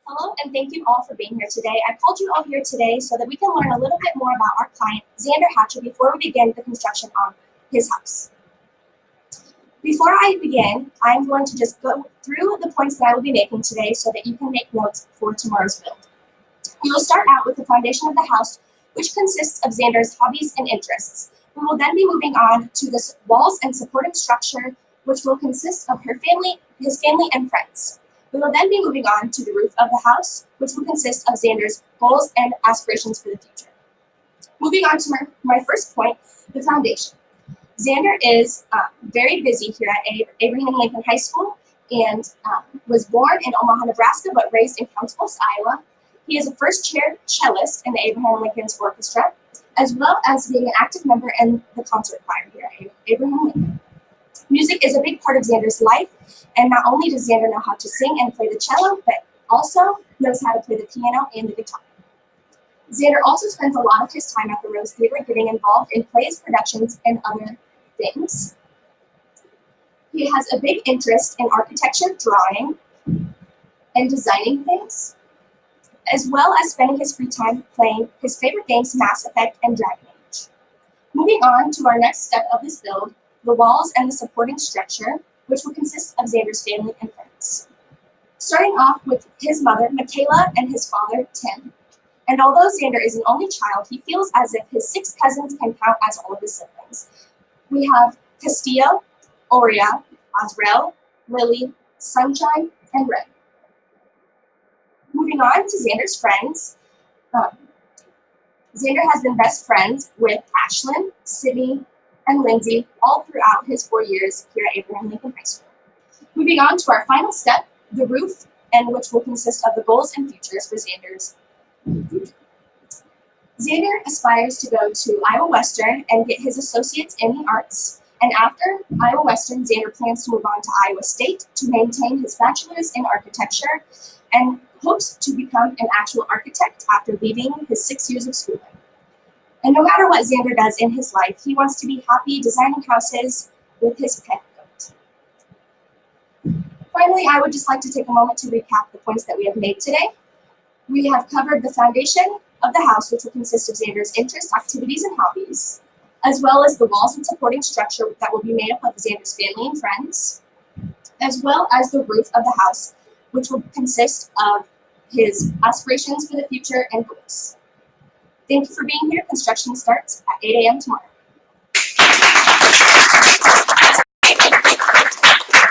Hello, and thank you all for being here today. I called you all here today so that we can learn a little bit more about our client, Xander Hatcher, before we begin the construction on his house. Before I begin, I'm going to just go through the points that I will be making today so that you can make notes for tomorrow's build. We will start out with the foundation of the house, which consists of Xander's hobbies and interests. We will then be moving on to the walls and supporting structure, which will consist of his family and friends. We will then be moving on to the roof of the house, which will consist of Xander's goals and aspirations for the future. Moving on to my first point, the foundation. Xander is very busy here at Abraham Lincoln High School and was born in Omaha, Nebraska, but raised in Council Bluffs, Iowa. He is a first chair cellist in the Abraham Lincoln's orchestra, as well as being an active member in the concert choir here at Abraham Lincoln. Music is a big part of Xander's life, and not only does Xander know how to sing and play the cello, but also knows how to play the piano and the guitar. Xander also spends a lot of his time at the Rose Theater getting involved in plays, productions, and other things. He has a big interest in architecture, drawing, and designing things, as well as spending his free time playing his favorite games, Mass Effect and Dragon Age. Moving on to our next step of this build, the walls and the supporting structure, which will consist of Xander's family and friends. Starting off with his mother, Michaela, and his father, Tim. And although Xander is an only child, he feels as if his 6 cousins can count as all of his siblings. We have Castillo, Oria, Azrael, Lily, Sunshine, and Red. Moving on to Xander's friends. Xander has been best friends with Ashlyn, Sydney, and Lindsay all throughout his 4 years here at Abraham Lincoln High School. Moving on to our final step, the roof, and which will consist of the goals and futures for Xander's future. Xander aspires to go to Iowa Western and get his associates in the arts, and after Iowa Western, Xander plans to move on to Iowa State to maintain his bachelor's in architecture and hopes to become an actual architect after leaving his 6 years of schooling. And no matter what Xander does in his life, he wants to be happy designing houses with his pet goat. Finally, I would just like to take a moment to recap the points that we have made today. We have covered the foundation of the house, which will consist of Xander's interests, activities, and hobbies, as well as the walls and supporting structure that will be made up of Xander's family and friends, as well as the roof of the house, which will consist of his aspirations for the future and goals. Thank you for being here. Construction starts at 8 a.m. tomorrow.